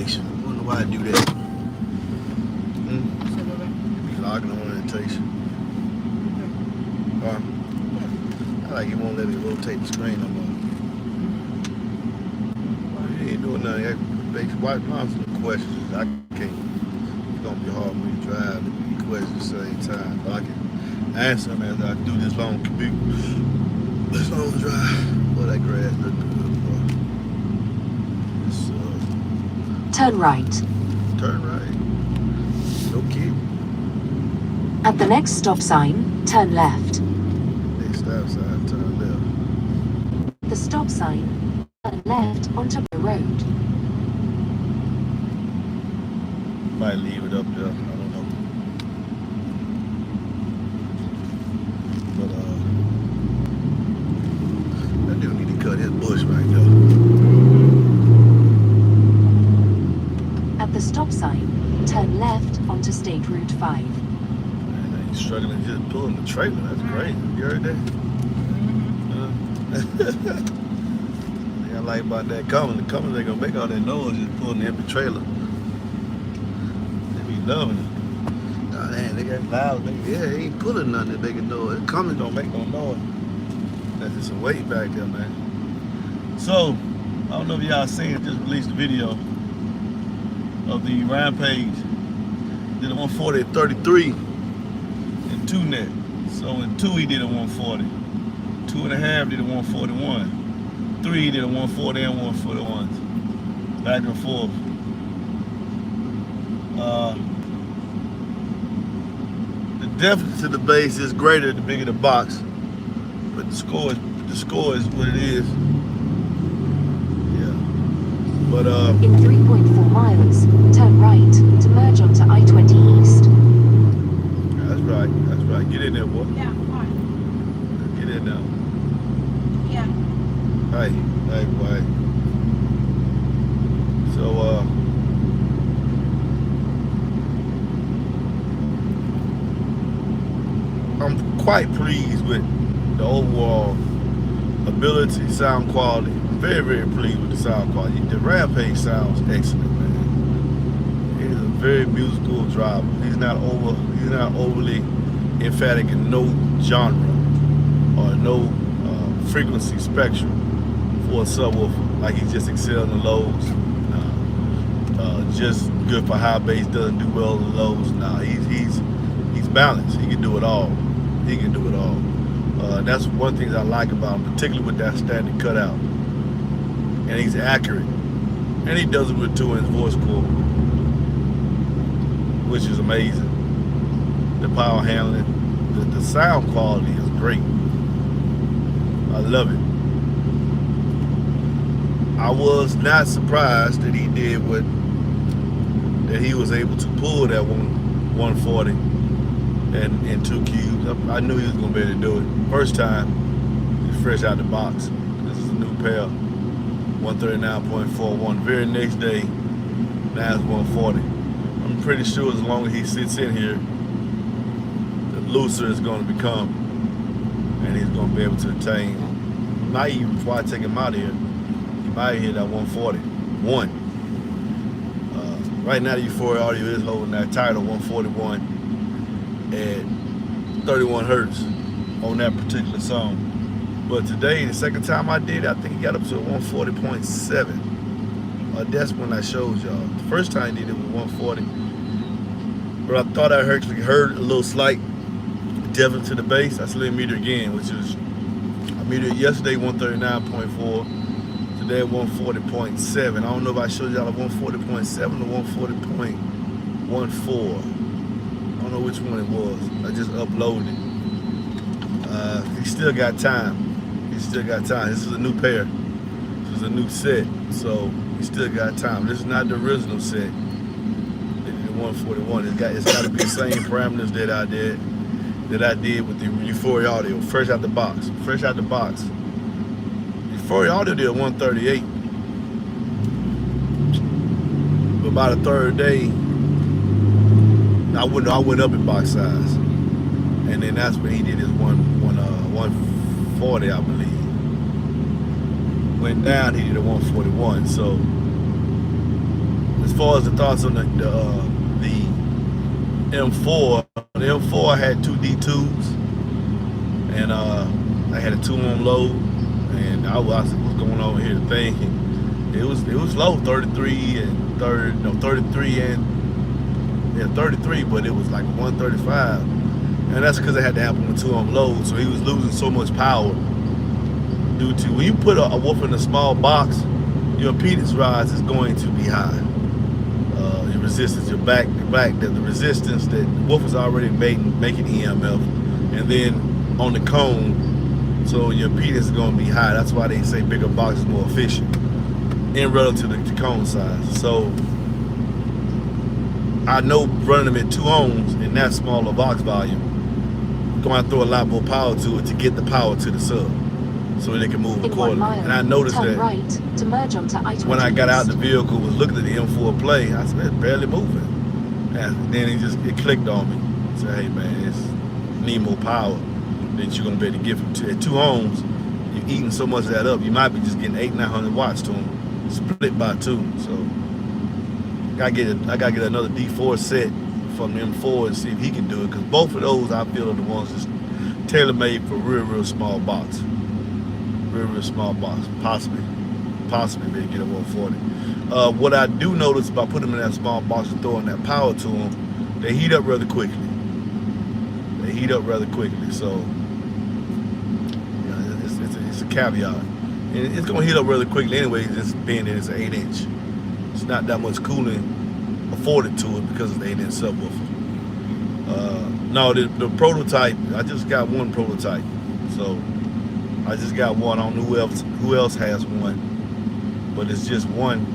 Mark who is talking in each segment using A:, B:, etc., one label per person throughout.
A: orientation. I wonder why I do that. Be logging on orientation. I like it won't let me rotate the screen no more. You ain't doing nothing. Watch my questions. I can't. It's gonna be hard when you drive to be questions at the same time. But I can answer them as I do this long commute. This long drive. Boy, that grass look good, bro.
B: Turn right.
A: Turn right. Okay.
B: At the next stop sign, turn left.
A: Next stop sign, turn left.
B: The stop sign, turn left onto the road.
A: Might leave it up there. I don't know. But that dude need to cut his bush right there.
B: At the stop sign, turn left onto State Route 5.
A: Man, he's struggling just pulling the trailer. That's great. You heard that? I like about that coming. The coming, they're gonna make all that noise just pulling the empty trailer. They be loving it. Oh, man, they got loud. Yeah, they ain't pulling nothing that they can do. The coming don't make no noise. That's just some weight back there, man. So, I don't know if y'all seen it, just released a video of the Rampage. Did a 140 at 33 and 2 net. So in 2 he did a 140. 2.5 did a 141. 3 did a 140 and 141s. Back and forth. The depth to the base is greater the bigger the box. But the score is what it is. Yeah. But
B: in 3.4 miles, turn right to merge onto I-20 East.
A: That's right. That's right. Get in there, boy.
C: Yeah, fine.
A: Get in there.
C: Yeah.
A: Hey, boy. So, I'm quite pleased with the overall ability, sound quality. I'm very, very pleased with the sound quality. The Rampage sounds excellent, man. He's a very musical driver. He's not overly emphatic in no genre or no frequency spectrum for a subwoofer. Like he just excels in the lows. Just good for high bass, doesn't do well in the lows. Nah, he's balanced. He can do it all. He can do it all. That's one thing I like about him, particularly with that standard cutout. And he's accurate. And he does it with 2-inch voice core, which is amazing. The power handling, the sound quality is great. I love it. I was not surprised that he did that he was able to pull that 140 and 2 cubes. I knew he was gonna be able to do it. First time, he's fresh out the box. This is a new pair, 139.41. Very next day, now it's 140. I'm pretty sure as long as he sits in here, the looser it's gonna become, and he's gonna be able to attain. Might even before I take him out of here, he might hit that 141. Right now, the Euphoria Audio is holding that title 141 at 31 hertz on that particular song. But today, the second time I did it, I think he got up to 140.7. That's when I showed y'all. The first time I did it was 140. But I thought I actually heard a little slight depth to the bass. I slid meter again, which is, I metered yesterday 139.4. Today 140.7. I don't know if I showed y'all a 140.7 or 140.14. I don't know which one it was. I just uploaded it. He still got time. He still got time. This is a new pair. This is a new set. So he still got time. This is not the original set. The 141. It's got to be the same parameters that I did with the Euphoria Audio. Fresh out the box. Fresh out the box. Euphoria Audio did 138. But by the third day, I went up in box size, and then that's when he did his 140, I believe. Went down, he did a 141. So as far as the thoughts on the M4, the M4 had two D2s, and I had a 2-on load, and I was what's going on here? The thing, it was low, 33 and 33 and 33, but it was like 135, and that's because I had to have him a 2-on load, so he was losing so much power due to when you put a woofer in a small box, your impedance rise is going to be high. Your resistance, the resistance that the woofer's already making EMF, and then on the cone, so your impedance is going to be high. That's why they say bigger box is more efficient in relative to the cone size. So I know running them at 2 ohms in that smaller box volume, going to throw a lot more power to it to get the power to the sub, so they can move accordingly. And I noticed that
B: right to merge onto I-20
A: when I got out the vehicle, was looking at the M4 play, I said, it's barely moving. And then it clicked on me. I said, hey man, it's need more power that you're gonna be able to give him at 2 ohms. You're eating so much of that up, you might be just getting 800-900 watts to him, split by 2. So I gotta get another D4 set from the M4 and see if he can do it, because both of those I feel are the ones that's tailor-made for real small box. Real small box, possibly maybe get a 140. What I do notice by putting them in that small box and throwing that power to them, they heat up rather quickly. So yeah, it's a caveat, and it's gonna heat up rather quickly anyway. Just being that it's an 8-inch, it's not that much cooling afforded to it because it's an 8-inch subwoofer. No, the prototype, I just got one prototype, so. I just got one. I don't know who else has one, but it's just one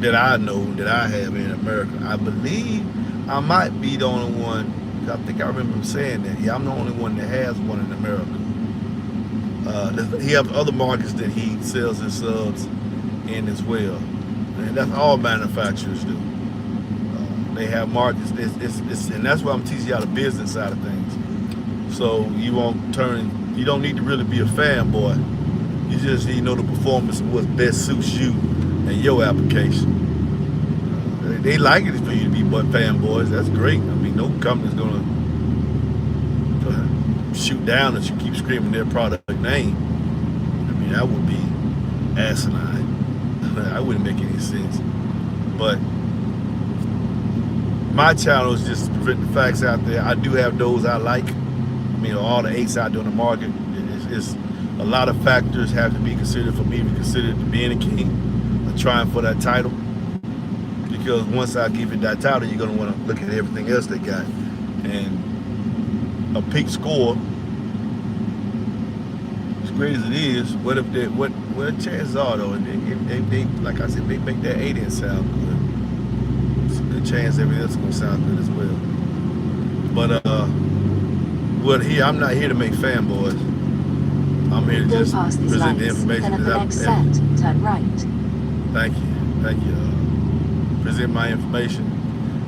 A: that I know that I have in America. I believe I might be the only one. I think I remember him saying that. Yeah, I'm the only one that has one in America. He has other markets that he sells his subs in as well, and that's all manufacturers do. They have markets. And that's why I'm teaching y'all the business side of things. So you won't turn. You don't need to really be a fanboy. You just need to know the performance and what best suits you and your application. They like it for you to be fanboys. That's great. I mean, no company's gonna shoot down that you keep screaming their product name. I mean, that would be asinine. That wouldn't make any sense. But my channel is just to present the facts out there. I do have those I like. I mean, all the 8s out there on the market, it's a lot of factors have to be considered for me to be considered being a king, or trying for that title. Because once I give you that title, you're gonna want to look at everything else they got. And a peak score, as great as it is, what chances are though, they like I said, they make that 8-inch sound good. It's a good chance everything else is gonna sound good as well. But well, here I'm not here to make fanboys. I'm here to just present the information
B: that I've had. Turn right.
A: Thank you. Present my information,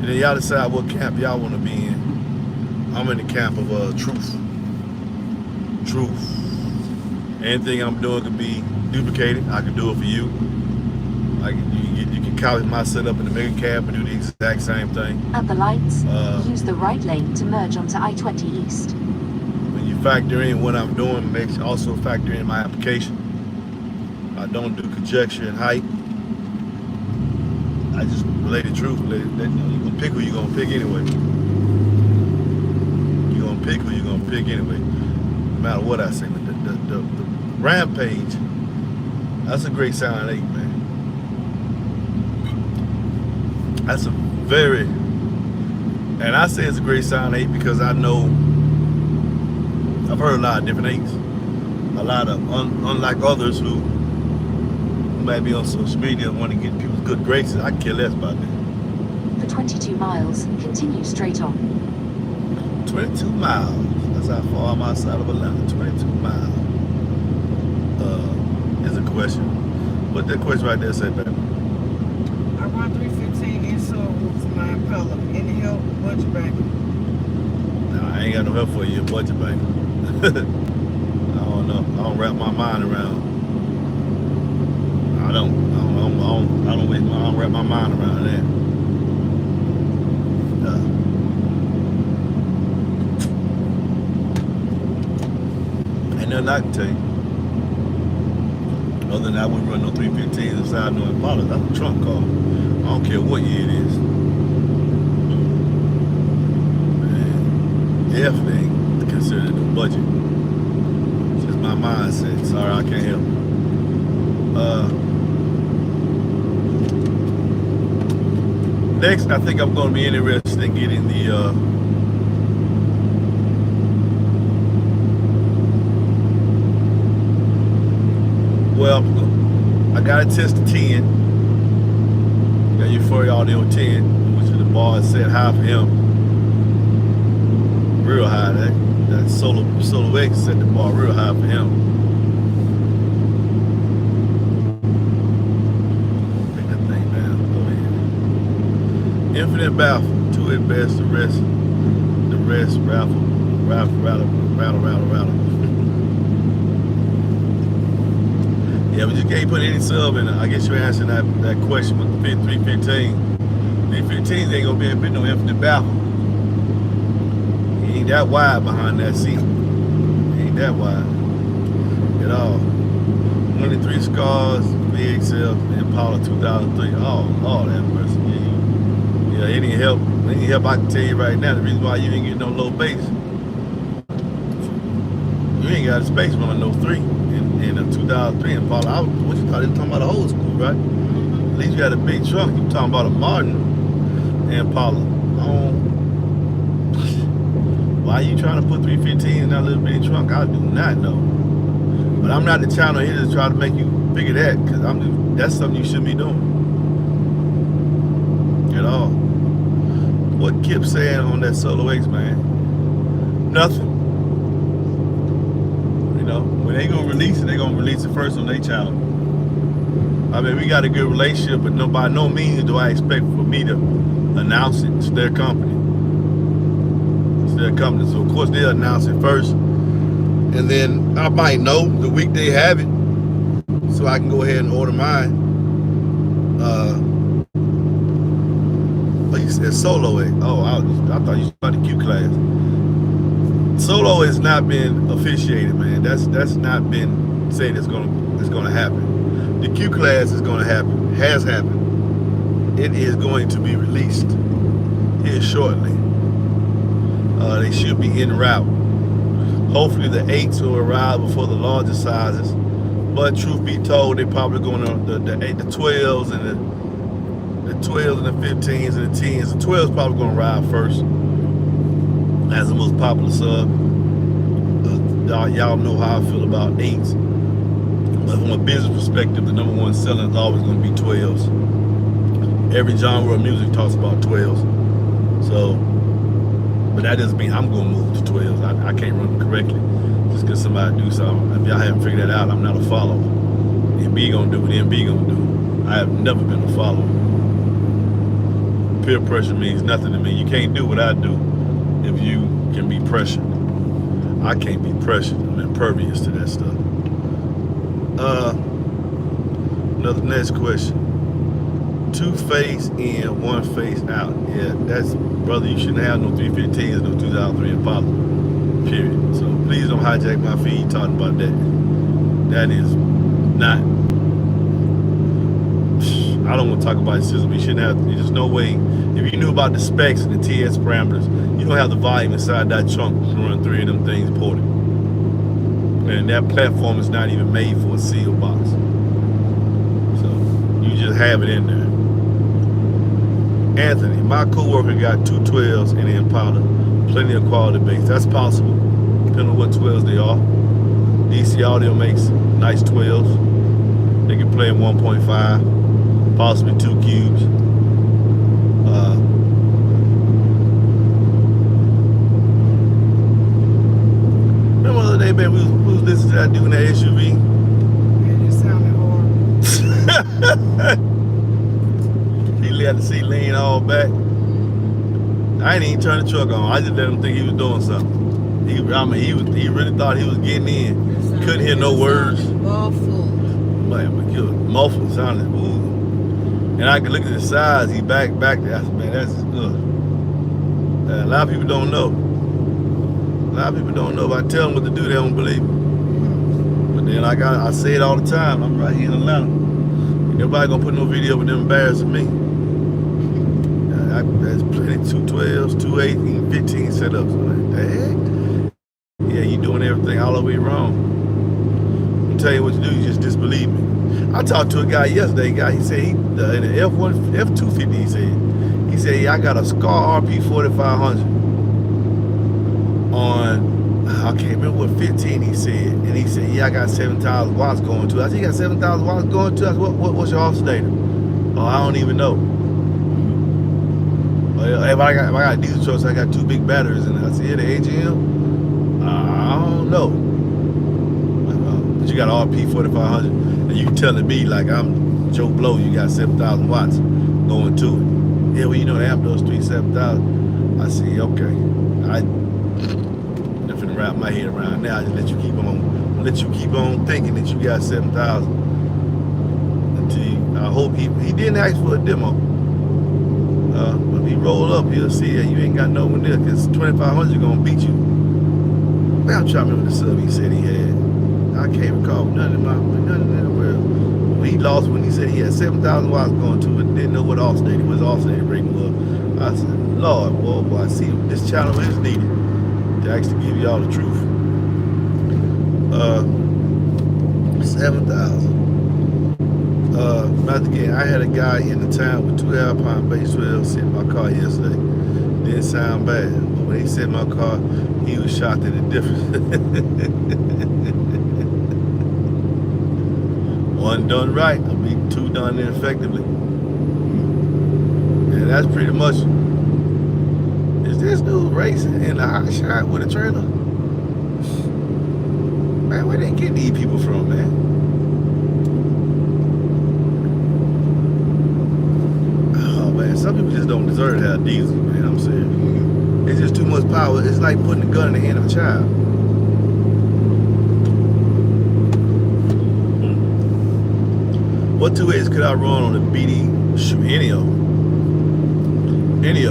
A: and then y'all decide what camp y'all want to be in. I'm in the camp of truth. Anything I'm doing can be duplicated. I can do it for you. You can copy my setup in the mega cab and do the exact same thing.
B: At the lights, use the right lane to merge onto I-20 East.
A: When you factor in what I'm doing, makes also factor in my application. I don't do conjecture and height. I just relate the truth. You're gonna pick who you're gonna pick anyway. You're gonna pick who you're gonna pick anyway, no matter what I say. But the Rampage, that's a great sound 8, man. That's a very, and I say it's a great sound 8 because I know I've heard a lot of different 8s. A lot of, unlike others who might be on social media and want to get people's good graces, I care less about that.
B: For 22 miles, continue straight on.
A: 22 miles. That's how far I'm outside of Atlanta. 22 miles. Is a question. What that question right there say, baby?
C: I run 315 in Subwoofer, my Impala. Any help? Budget bank.
A: Nah, I ain't got no help for you, budget bank. I don't know. I don't wrap my mind around. I'm I don't wrap my mind around that. Ain't nothing I can tell you. Other than I wouldn't run no 315s inside no Impala. That's a trunk car. I don't care what year it is. Man, definitely ain't considered no budget. It's just my mindset. Sorry, I can't help it. Next, I think I'm going to be interested in getting the well, I got to test the 10. Got Euphoria Audio 10, which is the bar set high for him. Real high. That Solo X set the bar real high for him. Take that thing down. Go ahead. Infinite baffle. 2 at best. The rest rattle. Yeah, but you can't put any sub in it. I guess you're answering that question with the 315. 315s ain't gonna be a bit no infinite baffle. He ain't that wide behind that seat. He ain't that wide at all. 23 scars, VXL, Impala 2003. Oh, Lord have mercy. Yeah, any help I can tell you right now, the reason why you ain't getting no low base, you ain't got a space running no 3 in a 2003 Impala. What you thought they were talking about a old school, right? At least you had a big trunk. You talking about a modern Impala. Why are you trying to put 315 in that little bitty trunk? I do not know. But I'm not the channel here to try to make you figure that, because that's something you shouldn't be doing at all. What Kip saying on that Solo X, man? Nothing. When they gonna release it, they gonna release it first on their channel. I mean, we got a good relationship, but by no means do I expect for me to announce it. It's their company. It's their company, so of course they'll announce it first, and then I might know the week they have it, so I can go ahead and order mine. You said Solo X. Oh, I thought you was about the Q class. Solo has not been officiated, man. That's not been said it's gonna happen. The Q class is gonna happen. Has happened. It is going to be released here shortly. They should be en route. Hopefully the 8s will arrive before the larger sizes. But truth be told, they're probably going to the 12s and the 12s and the 15s and the 10s. The 12s probably going to arrive first as the most popular sub. Y'all know how I feel about 8s. But from a business perspective, the number one selling is always going to be 12s. Every genre of music talks about 12s. So, but that doesn't mean I'm going to move to 12s. I can't run them correctly. Just because somebody do something. If y'all haven't figured that out, I'm not a follower. MB going to do what MB going to do. I have never been a follower. Peer pressure means nothing to me. You can't do what I do if you can be pressured. I can't be pressured. I'm impervious to that stuff. Another next question. 2 face in, 1 face out. Yeah, that's, brother, you shouldn't have no 315s, no 2003 Impala. Period. So please don't hijack my feed talking about that. That is not. I don't want to talk about system. You shouldn't have. There's no way. If you knew about the specs and the TS parameters, you don't have the volume inside that trunk to run 3 of them things ported. And that platform is not even made for a seal box. So you just have it in there. Anthony, my co-worker got 2 12s in the Impala. Plenty of quality bass. That's possible, depending on what 12s they are. DC Audio makes nice 12s. They can play in 1.5, possibly 2 cubes. Remember the other day, man, we was listening to that dude in that SUV?
C: Yeah, it sounded horrible.
A: He let the seat lean all back. I ain't even turn the truck on. I just let him think he was doing something. He really thought he was getting in. Couldn't hear no words.
C: Awful.
A: Man, muffled sounded. Ooh. And I can look at the size, he back there. I said, man, that's a lot of people don't know. A lot of people don't know. If I tell them what to do, they don't believe me. But then I say it all the time. I'm right here in Atlanta. Ain't nobody gonna put no video with them embarrassing me. There's plenty 212s, 2.8, even 15 setups. I'm like, the heck? Yeah, you doing everything all the way wrong. I'm tell you what to do, you just disbelieve me. I talked to a guy yesterday, he said in the F250, he said, yeah, I got a Scar RP 4500 on, I can't remember what 15 he said, and he said, yeah, I got 7,000 watts going to it. I said, you got 7,000 watts going to it? I said, what's your alternator? Oh, I don't even know. If I got a diesel truck, so I got 2 big batteries in it. I said, yeah, the AGM? I don't know. But you got an RP 4500, and you telling me like I'm Joe Blow, you got 7,000 watts going to it. Yeah, well, you know the amp does 7,000. I see, okay. I'm finna wrap my head around now. I just let you keep on thinking that you got 7,000. Until I hope he didn't ask for a demo. When he roll up, he'll see that you ain't got no one there, because 2,500 gonna beat you. Man, I'm trying to remember the sub he said he had. I can't recall none in the world. Well, he lost when he said he had 7,000 watts going to it, didn't know what his alternating rating was. I said, Lord, boy, I see this channel is needed to actually give y'all the truth. 7,000. Not again, I had a guy in the town with 2 Alpine base 12 sitting in my car yesterday. Didn't sound bad, but when he set my car, he was shocked at the difference. One done right, I mean 2 done ineffectively. And that's pretty much. Is this dude racing in a hot shot with a trailer? Man, where they get these people from, man? Some people just don't deserve to have diesel, man. I'm saying it's just too much power. It's like putting a gun in the hand of a child. What 2.8s could I run on a BD? Shoot, any of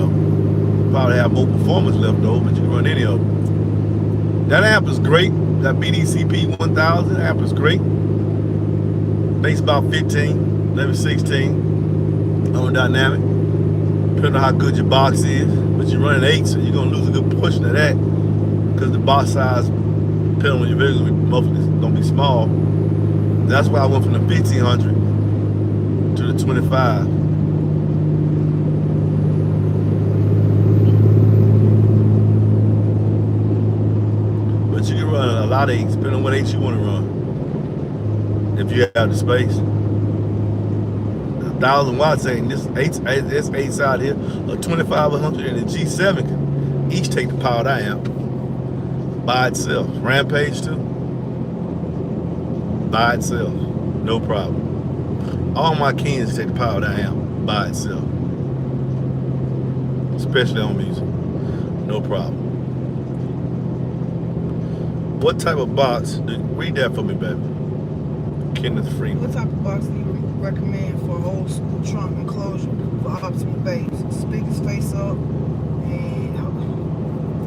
A: them. Probably have more performance left though, but you can run any of them. That amp is great. That BDCP 1000 amp is great. Makes about 15, maybe 16 on dynamic. Depending on how good your box is, but you're running 8, so you're gonna lose a good portion of that because the box size, depending on your vehicle, mostly is gonna be small. That's why I went from the 1500 to the 25. But you can run a lot of 8s, depending on what 8 you want to run. If you have the space. 1,000 watts ain't this 8s out here, a 2500 and a G7 can each take the power of that amp by itself. Rampage too, by itself, no problem. All my Kens take the power of that amp by itself, especially on music, no problem. What type of box? Read that for me, baby. Kenneth Freeman.
C: What type of box do you recommend for old school trunk enclosure for optimal bass? Speakers face up and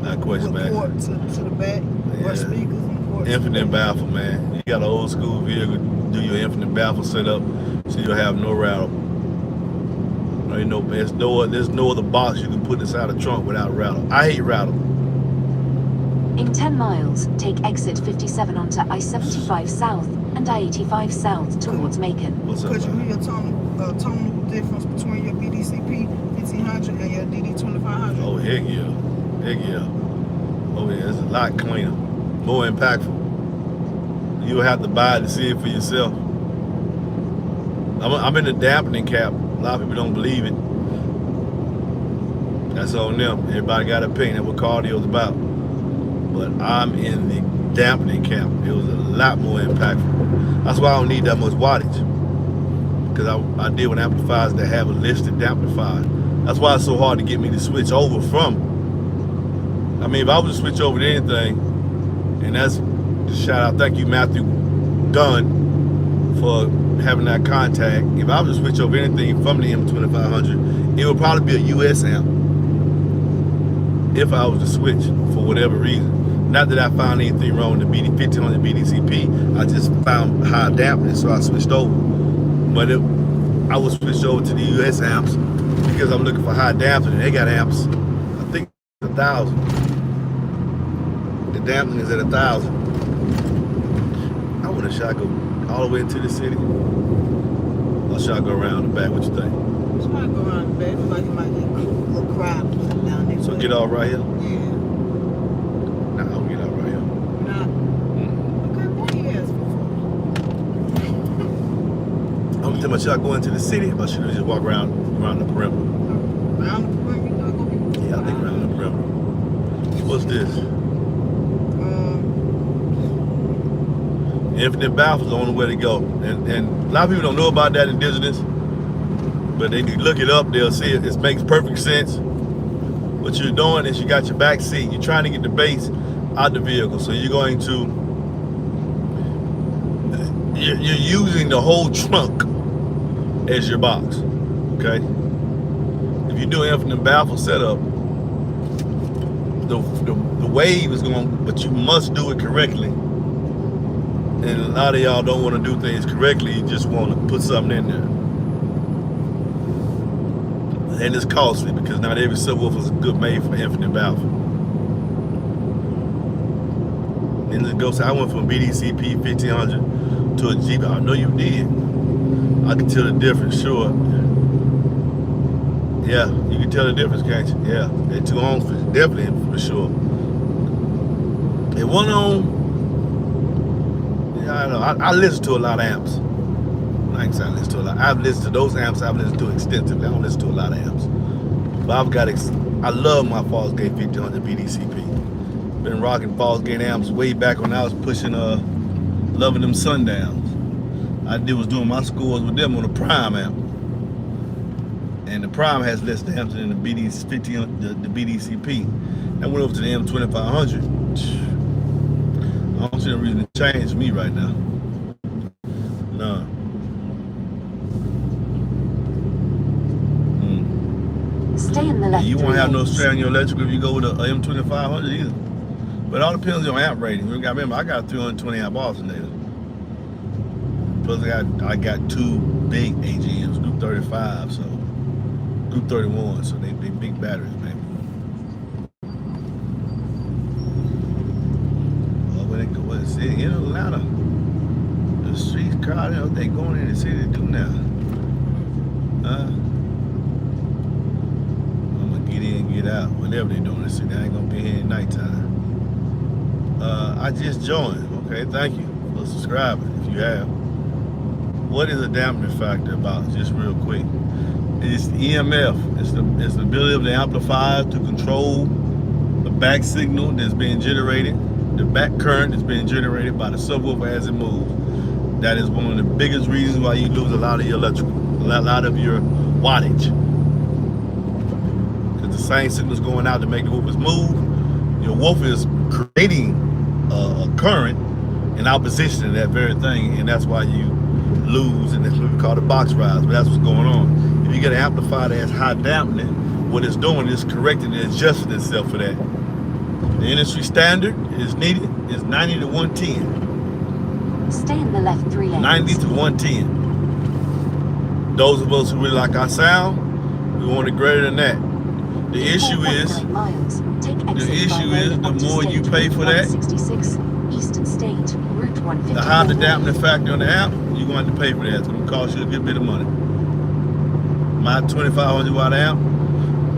A: That question, man.
C: port to the back.
A: Yeah.
C: Or speakers and ports.
A: Infinite baffle, man. You got an old school vehicle, do your infinite baffle setup, so you'll have no rattle. There's no other box you can put inside a trunk without rattle. I hate rattle.
B: In 10 miles, take exit 57 onto I-75 South and I-85 South towards Macon.
A: What's up,
C: Could you
A: man?
C: hear a tonal difference between your BDCP 1500 and your DD 2500?
A: Oh, heck yeah. Heck yeah. Oh, yeah, it's a lot cleaner, more impactful. You'll have to buy it to see it for yourself. I'm in the dampening cap. A lot of people don't believe it. That's on them. Everybody got an opinion. That's what cardio's about. But I'm in the dampening cap. It was a lot more impactful. That's why I don't need that much wattage. Because I deal with amplifiers that have a listed amplifier. That's why it's so hard to get me to switch over from. I mean, if I was to switch over to anything, and that's shout out, thank you, Matthew Dunn, for having that contact. If I was to switch over anything from the M2500, it would probably be a US amp. If I was to switch for whatever reason. Not that I found anything wrong with the 1500 BDCP, I just found high dampness, so I switched over. But I would switch over to the US amps because I'm looking for high dampness, and they got amps, I think 1,000. The damping is at 1,000. I wonder, should I go all the way into the city? Or should I go around the back? What you think?
C: Try to go around the back. Like you might get a little crowd down there.
A: So get off right here?
C: Yeah.
A: Nah, I'll get off right here.
C: Nah. Okay, what you asking for?
A: I'm thinking, should I go into the city, or should I just walk around the perimeter?
C: Around the perimeter? You gonna go?
A: Yeah, I think around the perimeter. What's this? Infinite baffle is the only way to go. And a lot of people don't know about that indigenous, but they look it up, they'll see it. It makes perfect sense. What you're doing is you got your back seat, you're trying to get the base out the vehicle. So you're going to, you're using the whole trunk as your box, okay? If you do an infinite baffle setup, the wave is going, but you must do it correctly. And a lot of y'all don't want to do things correctly, you just want to put something in there. And it's costly because not every subwoofer is good made for infinite baffle. And it goes, I went from BDCP 1500 to a Jeep. I know you did. I can tell the difference, sure. Yeah, you can tell the difference, can't you? Yeah, they're two ohms, definitely for sure. And one ohm, I know. I listen to a lot of amps. I ain't saying I listen to a lot. I've listened to those amps. I've listened to extensively. I don't listen to a lot of amps. But I love my Falls Gate 1500 BDCP. Been rocking Falls Gate amps way back when I was pushing Loving Them Sundowns. I was doing my scores with them on the Prime amp. And the Prime has less amps than the BDCP. I went over to the M2500. I don't see no reason to change me right now. No.
B: Stay in the left.
A: You won't have no strain on your electrical if you go with a M2500 either. But it all depends on your amp rating. You gotta remember, I got a 320 amp alternator. Plus I got two big AGMs, Group 35, so Group 31, so they big batteries, man. City in Atlanta, the streets crowded. What they going in the city to do now? I'm gonna get in, get out, whatever they doing in the city. I ain't gonna be here at nighttime. I just joined. Okay, thank you for subscribing if you have. What is a dampening factor about? Just real quick, it's EMF. It's the ability of the amplifier to control the back signal that's being generated. The back current is being generated by the subwoofer as it moves. That is one of the biggest reasons why you lose a lot of your electrical, a lot of your wattage. Because the same signal's going out to make the woofers move. Your woofer is creating a current in opposition to that very thing, and that's why you lose, and that's what we call the box rise, but that's what's going on. If you get an amplifier that has high dampening, what it's doing is correcting and adjusting itself for that. The industry standard is needed is 90 to 110.
B: Stay in the left 3 lanes.
A: 90 to 110. Those of us who really like our sound, we want it greater than that. The issue is, the more you pay for that,
B: Eastern State, Route 150.
A: the higher the dampening factor on the amp, you're going to have to pay for that. It's going to cost you a good bit of money. My 2500 watt amp,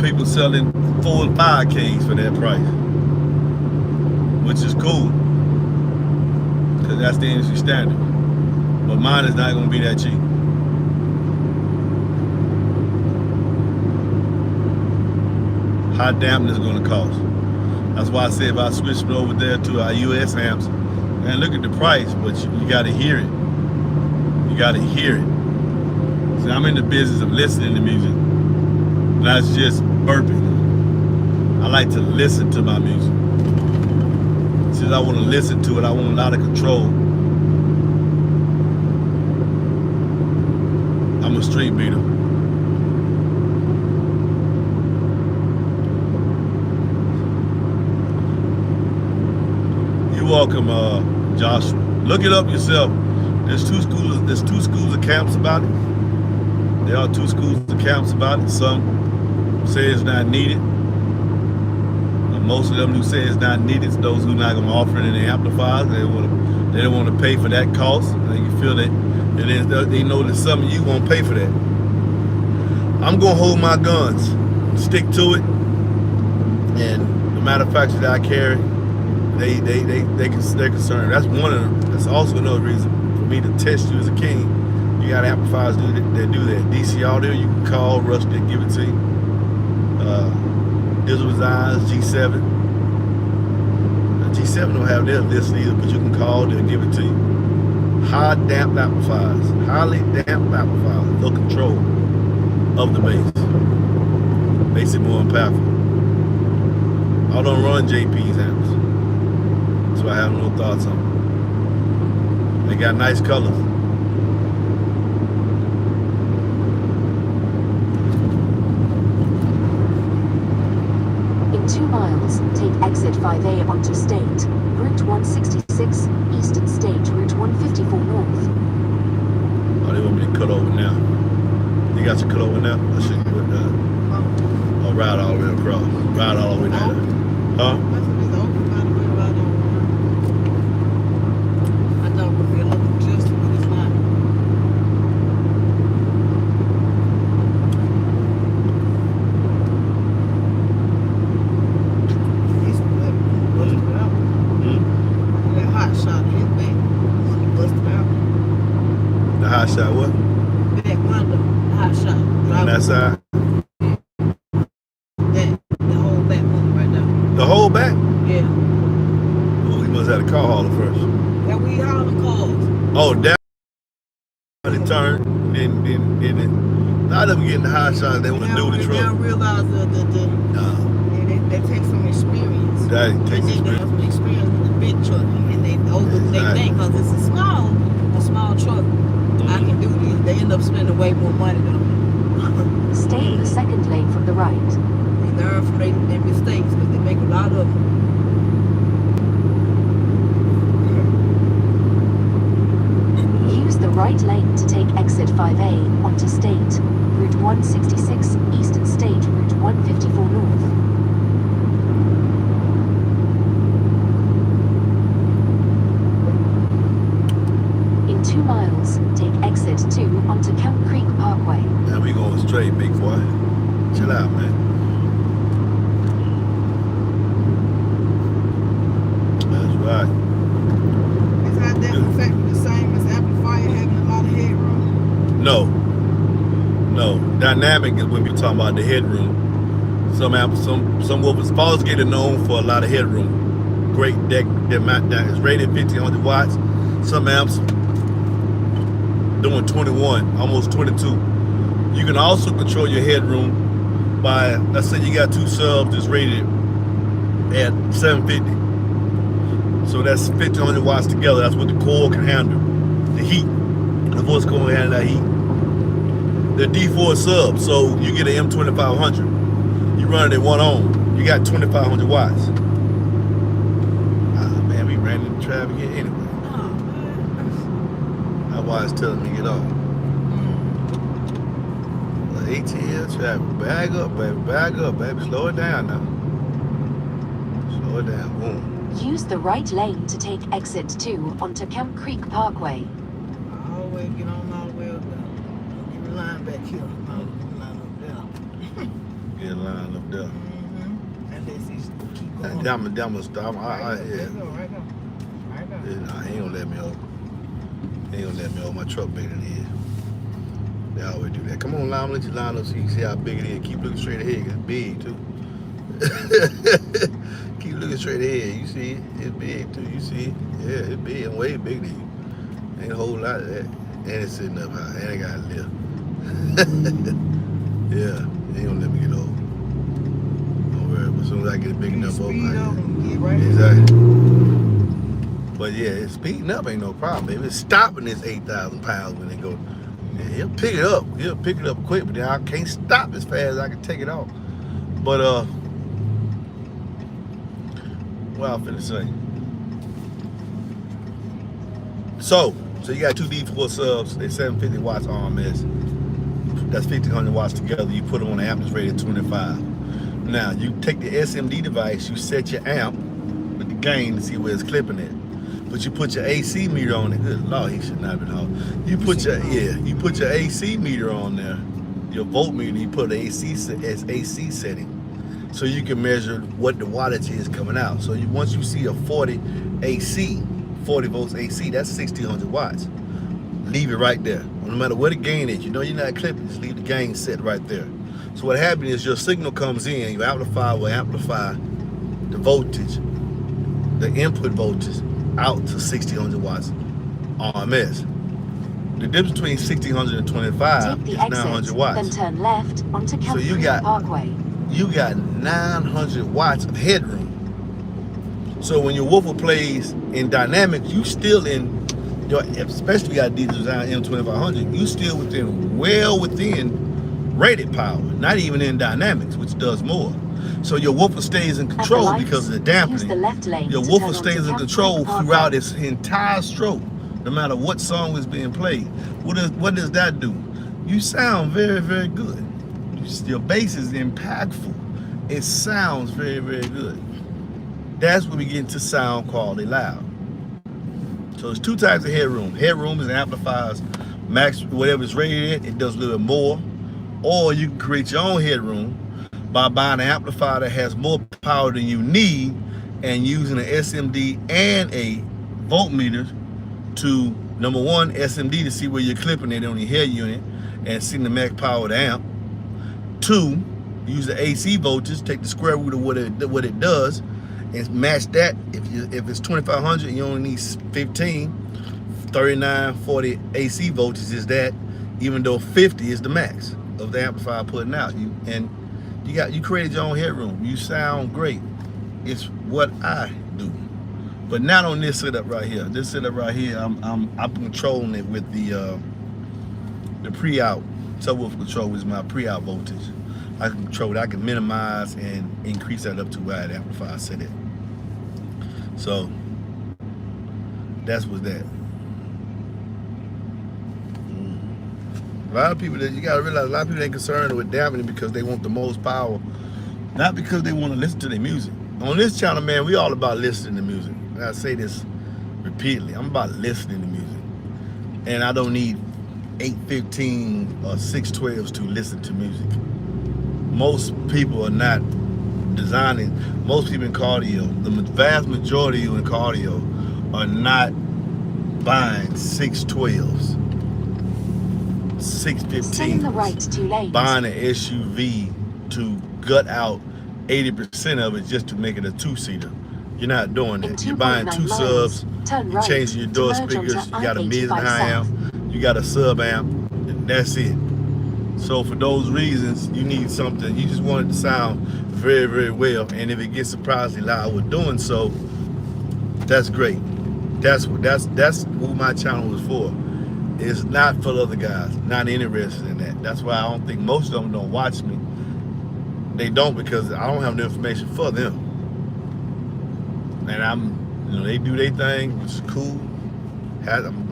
A: people selling 4 and 5Ks for that price. Which is cool, because that's the industry standard. But mine is not going to be that cheap. High damping is going to cost. That's why I said if I switch over there to our US amps, and look at the price, but you got to hear it. You got to hear it. See, I'm in the business of listening to music, not just burping. I like to listen to my music. Since I want to listen to it, I want a lot of control. a street beater. You're welcome, Joshua. Look it up yourself. There's two schools of camps about it. There are two schools of camps about it. Some say it's not needed. Most of them who say it's not needed is those who are not going to offer it in the amplifiers. They don't want to pay for that cost. You feel that they know that some of you won't pay for that. I'm going to hold my guns, stick to it, and the manufacturers that I carry, they're concerned. That's that's also another reason for me to test you as a king. You got amplifiers that do that. DC Audio, you can call Rush, they give it to you. Digital Designs, G7. G7 don't have their list either, but you can call, they'll give it to you. High damp amplifiers, highly damp amplifiers, low control of the bass. Makes it more impactful. I don't run JP's amps, so I have no thoughts on them. They got nice colors.
B: In 2 miles, take exit 5A onto State, Route 166, Eastern State, Route 154 North.
A: Oh, they want me to cut over now. You got to cut over now? I shouldn't do it now. I'll ride all the way across. Ride all the way down. Huh? Hot shot what?
C: Back window, hot shot.
A: On that side?
C: The whole back window right there.
A: The whole back?
C: Yeah.
A: Oh, he must have had a car hauler first.
C: That we hauling cars.
A: Oh, that they turn, then a lot of them getting the hot shots, they want to do the
C: They now
A: truck.
C: realize they take some experience.
A: That takes
C: They have some experience with the big truck, and they think because it's a small truck. I can do this. They end up spending way more money though.
B: Stay in the second lane from the right.
C: They learn from their mistakes because they make a lot of them.
B: Use the right lane to take exit 5A onto State, Route 166, Eastern State, Route 154 North. In 2 miles, take exit 2 onto Camp Creek Parkway.
A: Now we going straight, big boy. Chill out, man. That's right.
C: Is that effect the same as amplifier having a lot of headroom?
A: No. Dynamic is when we talking about the headroom. Some woofers, Paul's getting known for a lot of headroom. Great deck, that is rated 1500 watts. Some amps doing 21, almost 22. You can also control your headroom by, let's say you got 2 subs that's rated at 750. So that's 1500 watts together. That's what the core can handle. The heat. The voice core can handle that heat. The D4 sub, so you get an M2500. You run it at 1 ohm. You got 2500 watts. Ah, man, we ran into traffic here anyway. That's why it's telling me to get off. ATL traffic. Bag up, baby. Slow it down now. Slow it down. Boom.
B: Use the right lane to take exit 2 onto Camp Creek Parkway.
C: I always get on all the way up there. Get the line back here. Line up there.
A: Get a line up there.
C: And this is keep going.
A: I'm gonna stop.
C: Right
A: Yeah.
C: now.
A: Nah, he ain't gonna let me over. He ain't gonna let me over. My truck bigger than his. They always do that. Come on, Lime, let you line up so you can see how big it is. Keep looking straight ahead. It's big too. Keep looking straight ahead. You see it? It's big too. You see it? Yeah, it's big. It's way bigger than you. Ain't a whole lot of that. And it's sitting up high. And it got a lift. Yeah, he ain't gonna let me get over. Don't worry. But as soon as I get it big enough over,
C: Speed up and get right.
A: exactly. But yeah, it's speeding up ain't no problem, baby. It's stopping this 8,000 pounds when they go Yeah, he'll pick it up. He'll pick it up quick, but then I can't stop as fast as I can take it off. But what I'm finna say. So you got two D4 subs. They're 750 watts RMS. That's 1500 watts together. You put them on the amp that's rated 25. Now you take the SMD device. You set your amp with the gain to see where it's clipping it. But you put your AC meter on it. Good Lord, he should not have been home. You put your AC meter on there, your voltmeter. You put the AC setting, so you can measure what the wattage is coming out. So once you see a 40 volts AC, that's 1600 watts. Leave it right there. No matter what the gain is, you know you're not clipping. Just leave the gain set right there. So what happens is your signal comes in. Your amplifier will amplify the voltage, the input voltage, out to 1600 watts RMS. The difference between 1600 and 25 is 900 watts.
B: Then turn left onto California Parkway.
A: You got 900 watts of headroom. So when your woofer plays in dynamics, you still in your, especially you got a diesel design M2500, you still well within rated power, not even in dynamics, which does more. So your woofer stays in control because of the dampening. Your woofer stays in control throughout its entire stroke, no matter what song is being played. What does that do? You sound very, very good. Your bass is impactful. It sounds very, very good. That's when we get into sound quality loud. So there's two types of headroom. Headroom is amplifiers, max whatever it's rated at, it does a little bit more. Or you can create your own headroom by buying an amplifier that has more power than you need and using an SMD and a voltmeter to, number one, SMD to see where you're clipping it on your head unit and see the max power of the amp. Two, use the AC voltage, take the square root of what it does and match that. If it's 2500, you only need 15, 39, 40 AC voltage is that, even though 50 is the max of the amplifier putting out. You created your own headroom. You sound great. It's what I do, but not on this setup right here. This setup right here, I'm controlling it with the pre-out subwoofer control is my pre-out voltage. I can control it. I can minimize and increase that up to where the amplifier set it. So that's what's that. A lot of people that you gotta realize, a lot of people ain't concerned with dampening because they want the most power, not because they want to listen to their music. On this channel, man, we all about listening to music. And I say this repeatedly. I'm about listening to music, and I don't need 815 or 612s to listen to music. Most people are not designing. Most people in cardio, the vast majority of you in cardio, are not buying 612s. 615,
B: right,
A: buying an SUV to gut out 80% of it just to make it a two-seater. You're not doing that. You're buying two subs, you're changing your door speakers, you got a mid and high amp, you got a sub amp, and that's it. So for those reasons, you need something, you just want it to sound very, very well, and if it gets surprisingly loud with doing so, that's great. That's who my channel was for. It's not for other guys, not interested in that. That's why I don't think most of them don't watch me. They don't, because I don't have the information for them. And they do their thing, which is cool.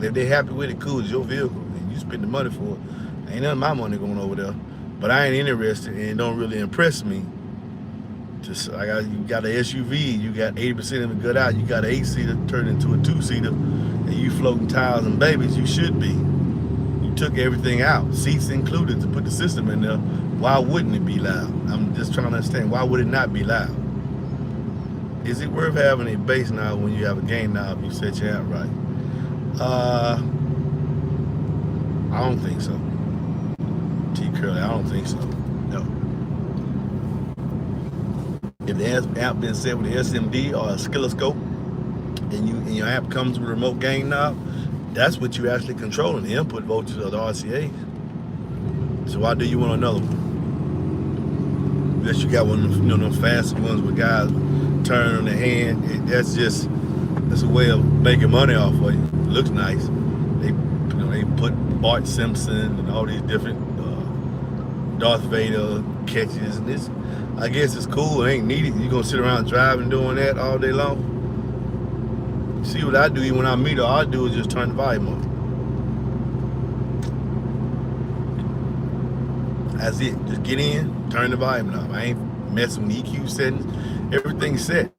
A: If they're happy with it, cool, it's your vehicle, and you spend the money for it. Ain't none of my money going over there. But I ain't interested, and it don't really impress me. You got an SUV, you got 80% of it gut out, you got an 8-seater turned into a 2-seater, and you floating tiles and babies, you should be. You took everything out, seats included, to put the system in there. Why wouldn't it be loud? I'm just trying to understand, why would it not be loud? Is it worth having a bass knob when you have a gain knob you set your amp right? I don't think so. T. Curly, I don't think so. No. If the amp been set with an SMD or a oscilloscope, and your amp comes with a remote gain knob, that's what you actually controlling, the input voltage of the RCA. So why do you want another one? Unless you got one of them, them fancy ones where guys turn on their hand. That's a way of making money off of you. It looks nice. They they put Bart Simpson and all these different Darth Vader catches, and this, I guess it's cool. It ain't needed. You gonna sit around driving doing that all day long? See what I do even when I meet her, all I do is just turn the volume on. That's it. Just get in, turn the volume knob. I ain't messing with EQ settings. Everything's set.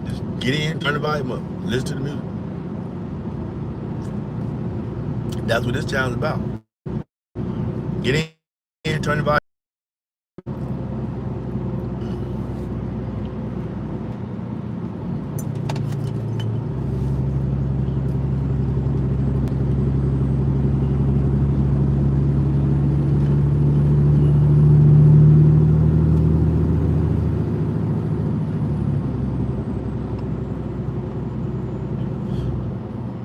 A: Just get in, turn the volume up, listen to the music. That's what this channel is about. Get in, turn the volume.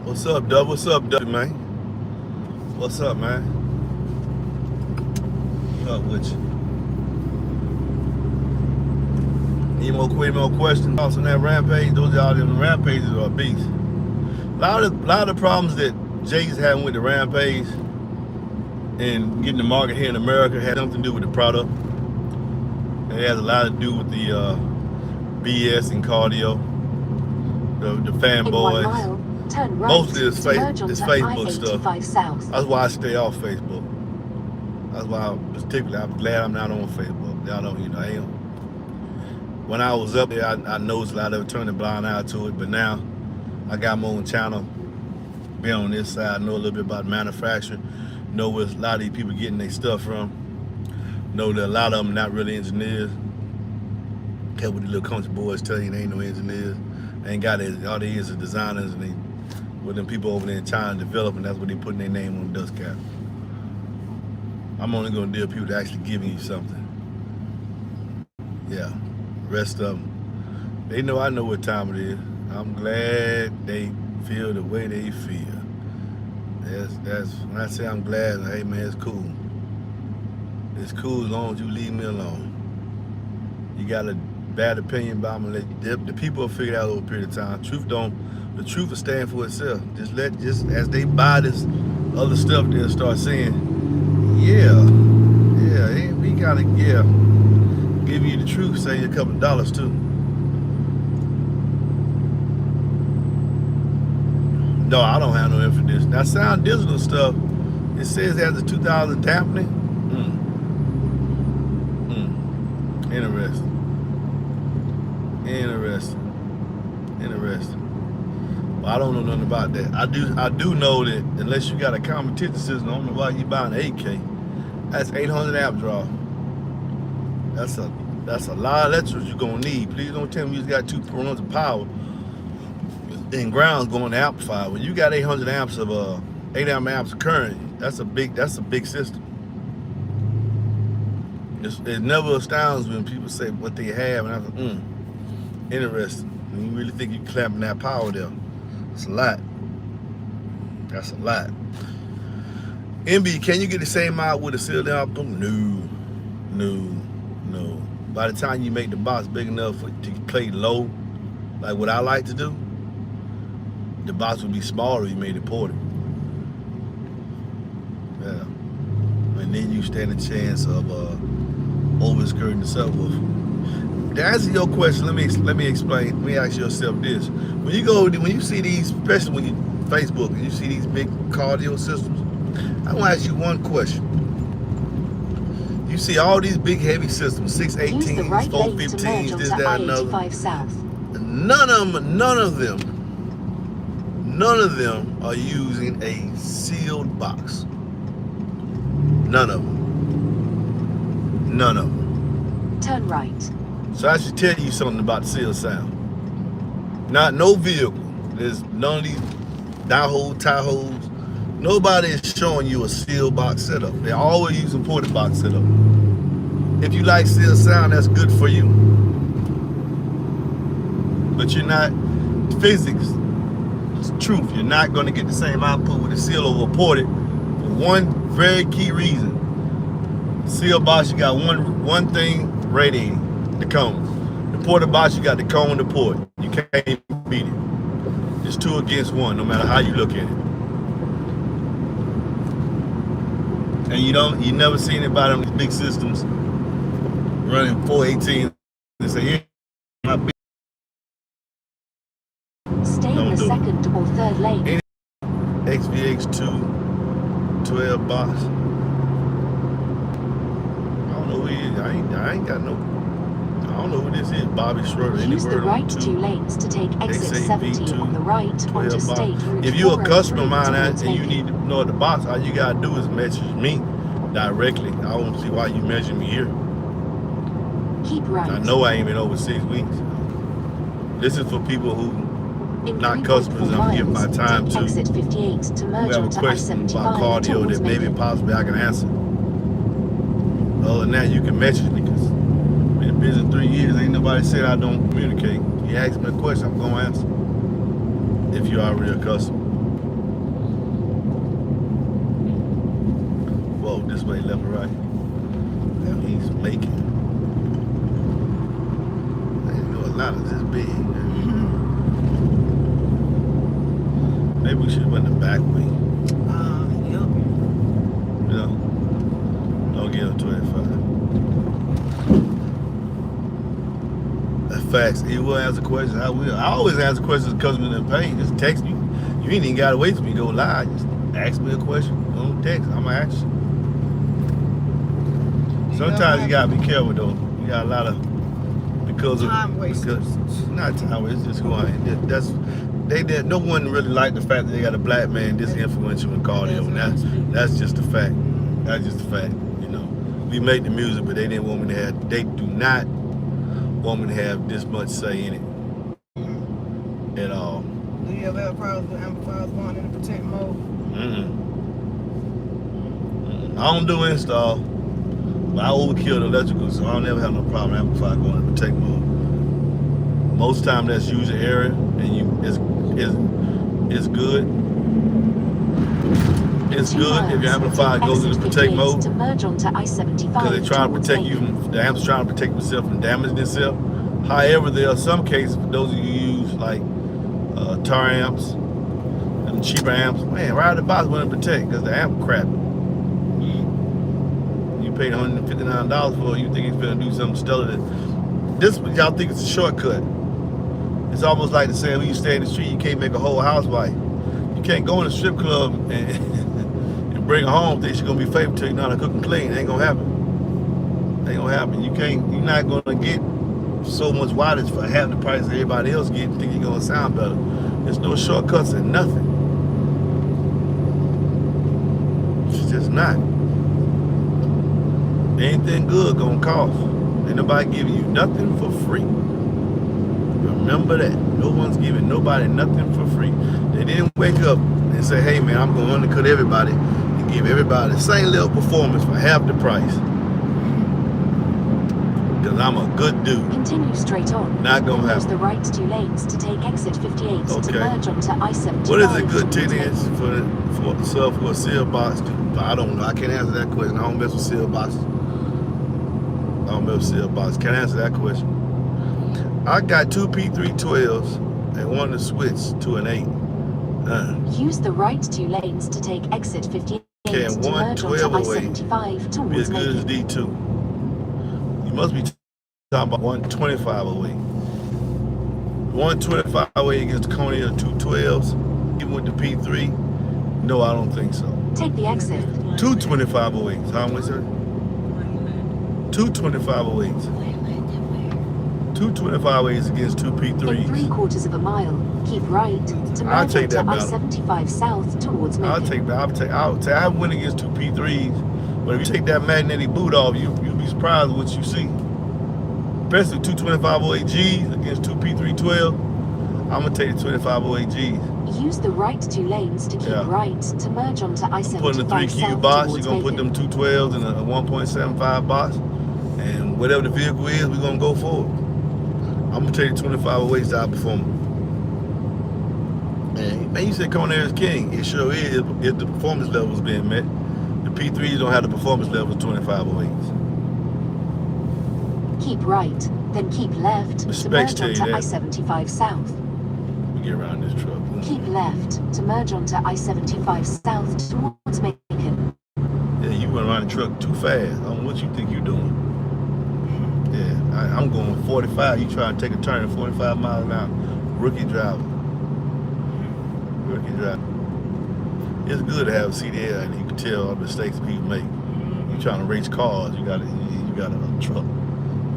A: What's up, Dub? What's up, Dub, man? What's up, man? What's up with you? Any more questions on that Rampage? Those y'all in the Rampages are a beast. A lot of the problems that Jay's having with the Rampage and getting the market here in America had something to do with the product. It has a lot to do with the BS and cardio, the fanboys.
B: Turn right.
A: Mostly it's
B: Facebook
A: stuff.
B: South.
A: That's why I stay off Facebook. That's why I'm glad I'm not on Facebook. Y'all don't, I am. When I was up there, I noticed a lot of it, turned a blind eye to it, but now I got my own channel. Been on this side, know a little bit about manufacturing, know where a lot of these people getting their stuff from, know that a lot of them not really engineers. Care what the little country boys tell you, they ain't no engineers. They ain't got it, all they is designers, and they with them people over there in China developing, that's what they putting their name on the dust cap. I'm only gonna deal with people that actually giving you something. Yeah, rest of them, they know I know what time it is. I'm glad they feel the way they feel. That's when I say I'm glad, hey man, it's cool. It's cool as long as you leave me alone. You got a bad opinion about me, let the people will figure it out over a period of time. The truth will stand for itself. Just as they buy this other stuff, they'll start saying, we gotta give you the truth, save you a couple of dollars too. No, I don't have no info for this. Now sound digital stuff, it says it has a 2000 dampening. Interesting. Well, I don't know nothing about that. I do know that unless you got a competition system, I don't know why you buying an 8K. That's 800 amp draw. That's a lot of electrics you're gonna need. Please don't tell me you just got 2 runs of power and ground's going to amplify. When you got 800 amps of 8 amps of current, that's a big system. It never astounds when people say what they have, and I'm like, interesting. And you really think you're clamping that power there? It's a lot. That's a lot. MB, can you get the same out with a sealed output? No. By the time you make the box big enough to play low, like what I like to do, the box would be smaller if you made it ported. Yeah. And then you stand a chance of overskirting the subwoofer. To answer your question, let me explain. Let me ask yourself this: when you see these, especially when you Facebook, and you see these big cardio systems, I want to ask you one question. You see all these big heavy systems, 618s, 415s, this, that, another. None of them are using a sealed box. None of them.
B: Turn right.
A: So I should tell you something about the sealed sound. No vehicle. There's none of these Tahoes. Nobody is showing you a sealed box setup. They're always using ported box setup. If you like sealed sound, that's good for you. But you're not, physics, it's truth. You're not going to get the same output with a seal over a ported for one very key reason. Sealed box, you got one thing radiating, the cone. The ported box, you got the cone, the port. You can't beat it. It's 2 against 1, no matter how you look at it. And you never see anybody on these big systems running 418 and say, yeah, my big.
B: Stay in the second or third lane.
A: Any XVX2 12 box. I don't know who he is. I ain't got no. I don't know who this is. Bobby Schroeder.
B: Use the right 2 lanes to take exit 70 on the right onto State Route.
A: If you're a customer of mine and you need to know the box, all you gotta do is message me directly. I don't see why you measure me here.
B: Keep right.
A: I know I ain't been over 6 weeks. This is for people who not customers. I'm giving my time to
B: exit 58 to merge
A: who have a
B: onto
A: question about
B: I-75
A: cardio that maybe possibly I can answer. Other than that, you can message me because I've been busy 3 years. Ain't nobody said I don't communicate. You ask me a question, I'm gonna answer. If you are a real customer. Whoa, this way, left or right. He's making. I didn't know Atlanta's this big. Maybe we should have went the back way.
C: Yep.
A: You know, don't get up 25. That's facts. He will answer questions. I will. I always answer questions because customers in pain. Just text me. You ain't even gotta wait for me to go live. Just ask me a question. Don't text. I'm gonna ask you. Sometimes you gotta be careful though. You got a lot of because of
C: time wasters.
A: Not time wasters. Just who I am. No one really liked the fact that they got a black man this influential in cardio, and that's just a fact. That's just a fact. You know, we make the music, but they didn't want me to have. They do not want me to have this much say in it at all.
C: Do you ever have problems with amplifiers going into protect mode?
A: I don't do install, but I overkill the electrical, so I don't ever have no problem with amplifier going into protect mode. Most time that's user error, and it's good. It's good if your amplifier goes into protect mode because they're trying to protect you. The amp's trying to protect itself from damaging itself. However, there are some cases for those of you who use like tar amps and cheaper amps. Man, right out the box want to protect because the amp crap. You paid $159 for it. You think it's going to do something stellar? This y'all think it's a shortcut. It's almost like the saying when you stay in the street, you can't make a whole housewife. You can't go in a strip club and bring her home. Think she's gonna be faithful to you, not to cook and clean. It ain't gonna happen. Ain't gonna happen. You're not gonna get so much wattage for half the price that everybody else getting. Think you're gonna sound better. There's no shortcuts and nothing. It's just not. Anything good gonna cost. Ain't nobody giving you nothing for free. Remember that. No one's giving nobody nothing for free. They didn't wake up and say, hey man, I'm going to undercut everybody and give everybody the same level performance for half the price. Because I'm a good dude.
B: Continue straight on.
A: Not going to happen.
B: Use the right 2 lanes to take exit 58 to merge onto I-75.
A: What is a good 10 inch for a seal box? I don't know. I can't answer that question. I don't mess with seal boxes. Can't answer that question. I got 2 P312s and wanted to switch to an 8.
B: Use the right 2 lanes to take exit 58
A: Can
B: to merge onto I-75
A: be
B: towards
A: as good as D2? You must be talking about 125 away. 125 away against Coney or 212s, even with the P3? No, I don't think so.
B: Take the exit.
A: 225 away. How much, sir? 225 away. 225 ways against 2 P3s.
B: In 3/4 of a mile, keep right to merge onto I-75 south towards Macon.
A: I'll take. I went against 2 P3s, but if you take that magnetic boot off, you'll be surprised what you see. Especially 22508 Gs against 2 P312. I'm gonna take the 2508 Gs.
B: Use the right 2 lanes to keep right to merge onto I-75
A: putting a 3 cube box. You're gonna put them 212s in a 1.75 box, and whatever the vehicle is, we're gonna go forward. I'm gonna take the 2508s to outperform them. And man, you said Conair is king. It sure is if the performance level is being met. The P3s don't have the performance level of 2508s.
B: Keep right, then keep left to merge onto I-75 south.
A: We get around this truck.
B: Keep left to merge onto I-75 south towards Macon.
A: Yeah, you went behind the truck too fast. I don't know what you think you're doing. Yeah, I'm going 45. You trying to take a turn at 45 miles an hour. Rookie driver. Rookie driver. It's good to have a CDL and you can tell all the mistakes people make. You trying to race cars, you got a truck.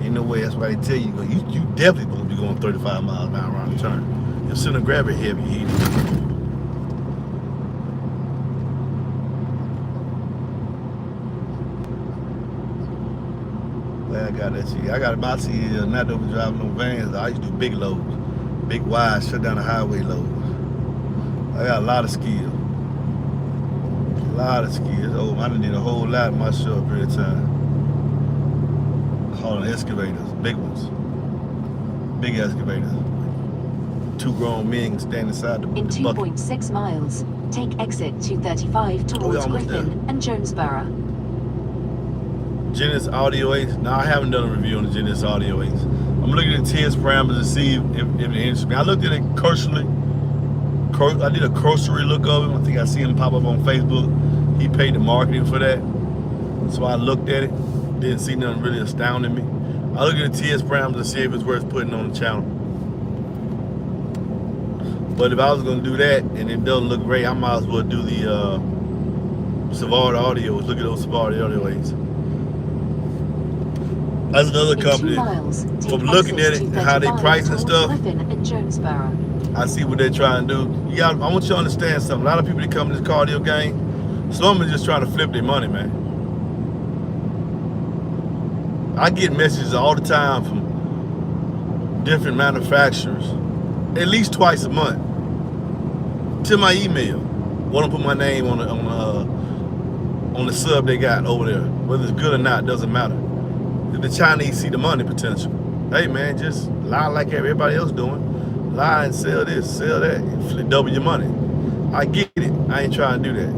A: Ain't no way. That's why they tell you you definitely supposed to be going 35 miles an hour around the turn. Your center of gravity heavy, you heat. I got that shit. I got my CDL, not over driving no vans. I used to do big loads, big wide, shut down the highway loads. I got a lot of skills. A lot of skills. Oh, I done did a whole lot in my short period of time. Hauling excavators, big ones. Big excavators. Two grown men standing inside the
B: In
A: bucket.
B: 2.6 miles, take exit 235 towards
A: almost
B: Griffin and Jonesboro.
A: Genesis Audio 8s. Now I haven't done a review on the Genesis Audio 8s. I'm looking at TS parameters to see if it interests me. I looked at it cursorily. I did a cursory look of him. I think I see him pop up on Facebook. He paid the marketing for that. So I looked at it. Didn't see nothing really astounding me. I look at the TS parameters to see if it's worth putting on the channel. But if I was going to do that and it doesn't look great, I might as well do the Savard Audios. Look at those Savard Audio 8s. That's another company. From looking at it and how they price and stuff, I see what they're trying to do. I want you to understand something. A lot of people that come in this cardio game, some of them are just trying to flip their money, man. I get messages all the time from different manufacturers, at least twice a month, to my email. Want to put my name on the sub they got over there. Whether it's good or not, doesn't matter. The Chinese see the money potential. Hey man, just lie like everybody else doing. Lie and sell this, sell that, and double your money. I get it. I ain't trying to do that.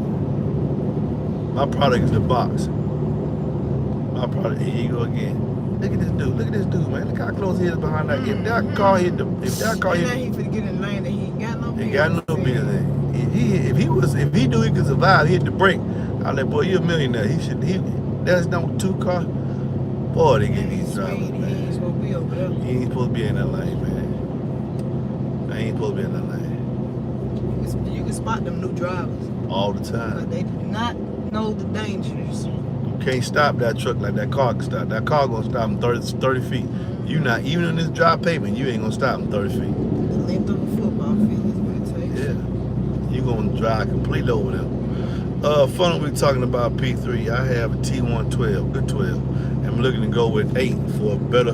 A: My product is the box. My product. Here you go again. Look at this dude. Look at this dude, man. Look how close he is behind that. If that car hit the,
C: he finna get in lane that he ain't got no business.
A: He got no business. If he knew he could survive, he hit the brake. I like, boy, you're a millionaire. There's no two car. Boy, they get these drivers, man.
C: He ain't supposed to be over there.
A: He ain't supposed to be in that lane, man. I ain't supposed to be in that lane.
C: You can spot them new drivers.
A: All the time.
C: But they do not know the dangers.
A: You can't stop that truck like that car can stop. That car gonna stop in 30 feet. You not, even on this dry pavement, you ain't gonna stop in 30 feet.
C: The length of a football field is what it takes.
A: Yeah. You gonna drive completely over them. Funnel, we're talking about P3. I have a T112, good 12. I'm looking to go with 8 for better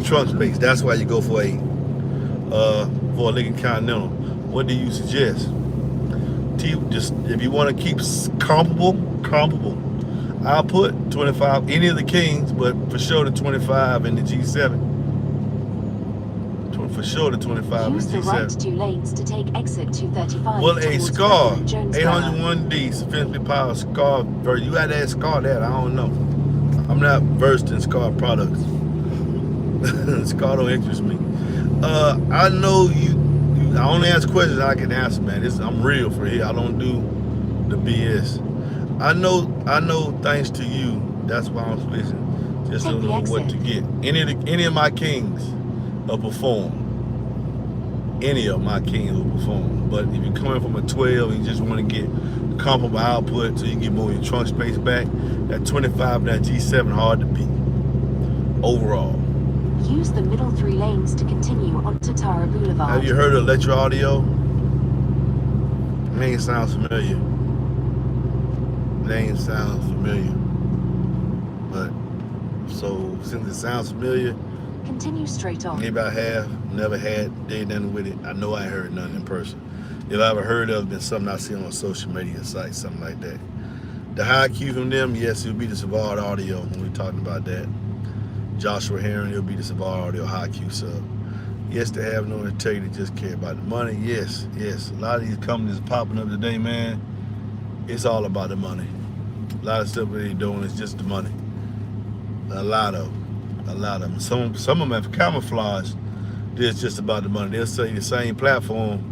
A: trunk space. That's why you go for 8. For a Lincoln Continental. What do you suggest? Just if you want to keep comparable, I'll put 25, any of the Kings, but for sure the 25 and the G7. For sure the 25 and the G7.
B: Use the right 2 lanes to take exit 235.
A: Well, a SCAR, 801D, sufficiently powered SCAR, you got that SCAR that, I don't know. I'm not versed in SCAR products. SCAR don't interest me. I know I only ask questions I can answer, man. I'm real for here. I don't do the BS. I know thanks to you, that's why I'm switching. Just don't know what to get. Any of my Kings will perform. Any of my Kings will perform. But if you're coming from a 12 and you just want to get comparable output so you can get more of your trunk space back, that 25 and that G7 hard to beat. Overall.
B: Use the middle 3 lanes to continue onto Tara Boulevard.
A: Have you heard of Electro Audio? Name sounds familiar. Name sounds familiar. But so since it sounds familiar,
B: continue straight on.
A: maybe I have, never had, did nothing with it. I know I heard nothing in person. If I ever heard of it, then something I see on a social media site, something like that. The high Q from them, yes, it'll be the Savard Audio when we're talking about that. Joshua Heron, it'll be the Savard Audio high Q sub. Yes, they have no integrity, just care about the money. Yes. A lot of these companies popping up today, man, it's all about the money. A lot of stuff that they're doing is just the money. A lot of them. Some of them have camouflaged. It's just about the money. They'll say the same platform,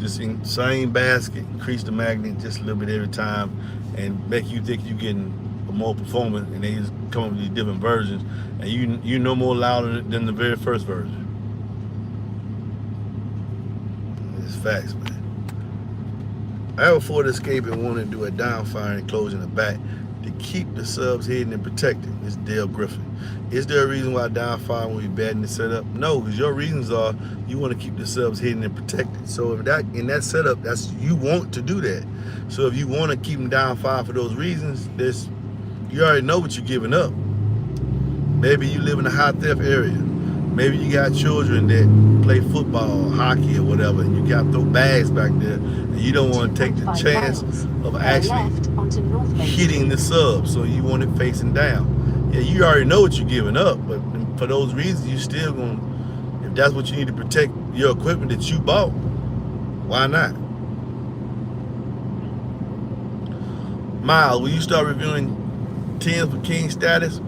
A: just in same basket, increase the magnet just a little bit every time, and make you think you're getting more performance, and they just come up with these different versions, and you no more louder than the very first version. It's facts, man. I have a Ford Escape and want to do a downfire enclosure in the back to keep the subs hidden and protected. It's Dale Griffin. Is there a reason why downfire will be bad in the setup? No, because your reasons are you want to keep the subs hidden and protected. So if that in that setup, that's you want to do that. So if you want to keep them downfire for those reasons, you already know what you're giving up. Maybe you live in a high theft area. Maybe you got children that play football, hockey, or whatever, and you got to throw bags back there, and you don't want to take the chance of actually hitting the sub, so you want it facing down. Yeah, you already know what you're giving up, but for those reasons, you still going to, if that's what you need to protect your equipment that you bought, why not? Miles, will you start reviewing 10s for king status?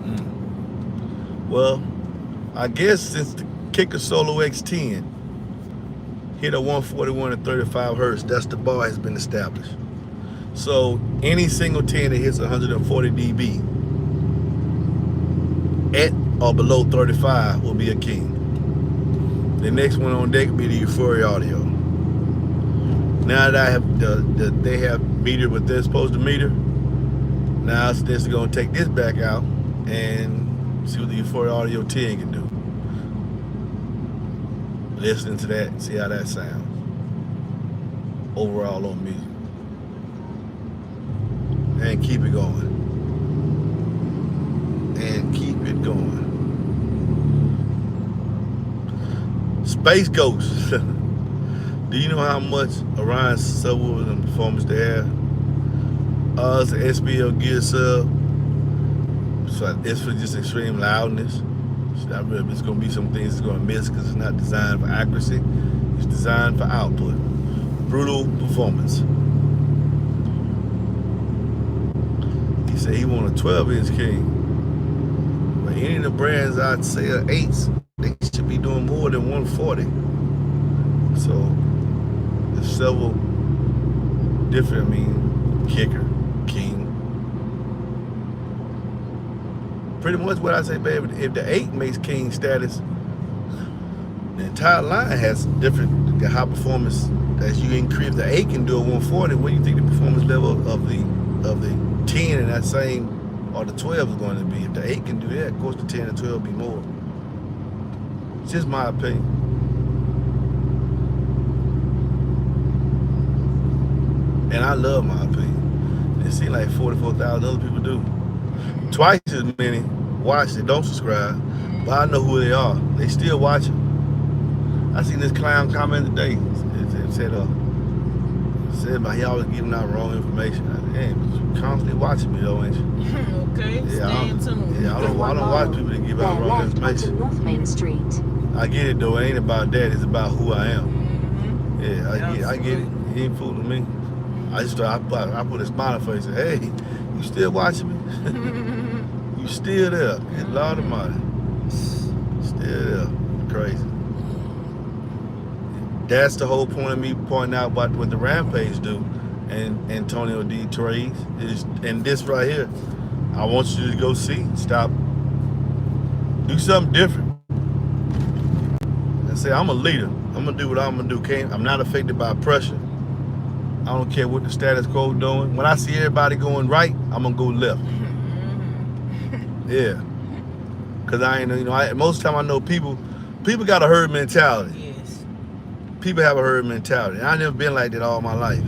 A: Well, I guess since the Kicker Solo X10 hit a 141 and 35 hertz, that's the bar has been established. So any single 10 that hits 140 dB at or below 35 will be a king. The next one on deck will be the Euphoria Audio. Now that I have they have metered what they're supposed to meter, now it's just going to take this back out and see what the Euphoria Audio 10 can do. Listen to that, see how that sounds. Overall on music. And keep it going. And keep it going. Space Ghost. Do you know how much Orion's subwoofer and performance they have? It's an SBL gear sub. So it's for just extreme loudness. It's going to be some things it's going to miss because it's not designed for accuracy. It's designed for output. Brutal performance. He said he want a 12-inch king. But any of the brands I'd say are 8s, they should be doing more than 140. So there's several different, kicker, king. Pretty much what I say, baby, if the 8 makes king status, the entire line has different high performance. As you increase, the 8 can do a 140. What do you think the performance level of the 10 and that same or the 12 is going to be? If the 8 can do that, of course the 10 and 12 will be more. It's just my opinion. And I love my opinion. It seems like 44,000 other people do. Twice as many watch it, don't subscribe, but I know who they are. They still watching. I seen this clown comment today. It said about he always giving out wrong information. I said, hey, but you constantly watching me though, ain't you?
C: Okay,
A: yeah,
C: stay tuned.
A: Yeah, I don't watch people that give out wrong information.
B: North Main Street.
A: I get it though. It ain't about that. It's about who I am.
C: Mm-hmm.
A: Yeah, I get it. He ain't fooling me. I put a smile on my face and said, hey, you still watching me? You still there. Good Lord Almighty. Still there. Crazy. That's the whole point of me pointing out about what the Rampage do and Antonio D. Torres. And this right here, I want you to go see. Stop. Do something different. I say, I'm a leader. I'm going to do what I'm going to do. I'm not affected by pressure. I don't care what the status quo doing. When I see everybody going right, I'm going to go left. Yeah. Because I ain't, most of the time I know people got a herd mentality.
C: Yes.
A: People have a herd mentality. And I never been like that all my life.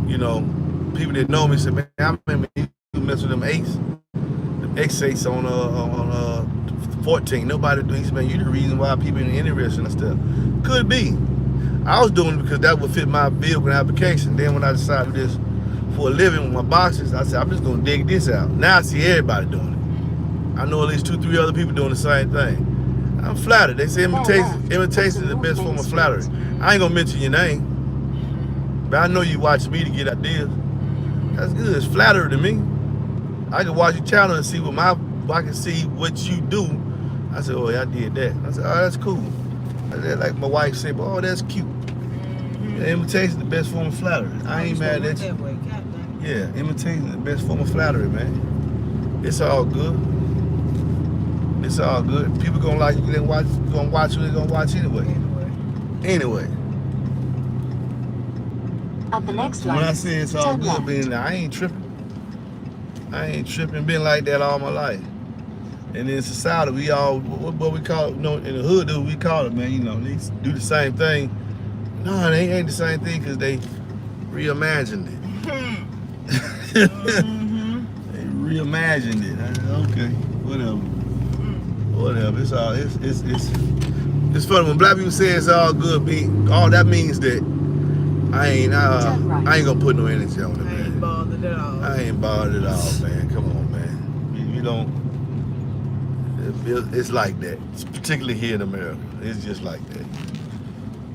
A: People that know me say, man, I remember you mess with them 8s. Them X8s on 14. Nobody do. He said, man, you the reason why people ain't interested in stuff. Could be. I was doing it because that would fit my vehicle application. Then when I decided this for a living with my boxes, I said, I'm just going to dig this out. Now I see everybody doing it. I know at least 2-3 other people doing the same thing. I'm flattered. They say imitation is the best form of flattery. I ain't going to mention your name, but I know you watch me to get ideas. That's good. It's flattery to me. I can watch your channel and see I can see what you do. I said, oh, yeah, I did that. I said, oh, that's cool. I said, like my wife said, oh, that's cute. Yeah, imitation is the best form of flattery. I ain't mad at you. Yeah, imitation is the best form of flattery, man. It's all good. It's all good. People gonna like you. They gonna watch who they gonna watch anyway. Anyway.
B: At the next
A: When I
B: light,
A: say it's all
B: turn
A: good,
B: left.
A: being I ain't tripping. I ain't tripping. Been like that all my life. And in society, we all what we call it, you know, in the hood, do we call it, man. You know, they do the same thing. No, they ain't the same thing because they reimagined it. They reimagined it. Okay, whatever. Whatever. It's all. It's funny when black people say it's all good. All that means that I ain't gonna put no energy on it, man.
C: I ain't bothered at all.
A: I ain't bothered at all, man. Come on, man. You don't. It's like that. It's particularly here in America. It's just like that.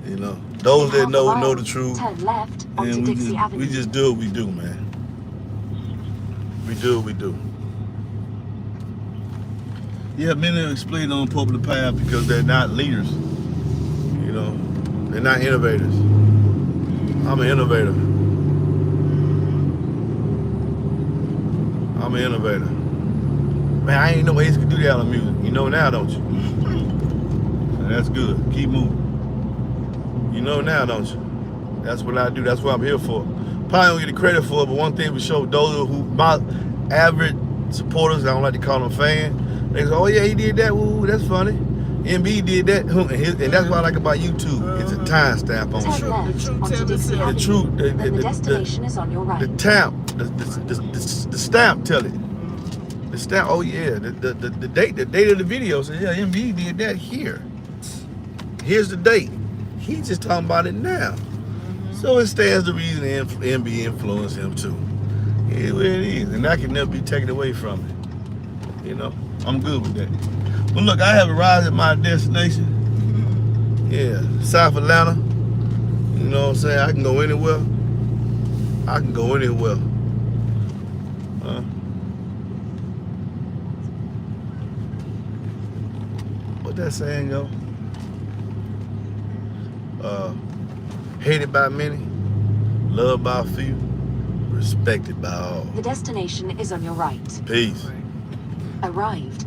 A: You know, those that know the truth.
B: Turn left onto
A: And
B: Dixie Avenue.
A: we just do what we do, man. We do what we do. Yeah, many explain on popular path because they're not leaders. You know, they're not innovators. I'm an innovator. I'm an innovator. Man, I ain't know ways to do that on music. You know now, don't you? And that's good. Keep moving. You know now, don't you? That's what I do. That's what I'm here for. Probably don't get the credit for it, but one thing we show those who my average supporters, I don't like to call them fans, they say, oh yeah, he did that. Woo, that's funny. MB did that. And that's what I like about YouTube. It's a timestamp on
B: Turn
A: it.
B: left onto Dixie
A: The
B: Avenue.
A: truth,
B: Then the destination is on your right.
A: the stamp tell it. The stamp, oh yeah, the date of the video says, yeah, MB did that here. Here's the date. He's just talking about it now. So it stands to reason MB influenced him too. It's what it is, and that can never be taken away from it. You know, I'm good with that. But look, I have arrived at my destination. Yeah, South Atlanta. You know what I'm saying? I can go anywhere. I can go anywhere. What that saying go? Hated by many, loved by few, respected by all.
B: The destination is on your right.
A: Peace.
B: Arrived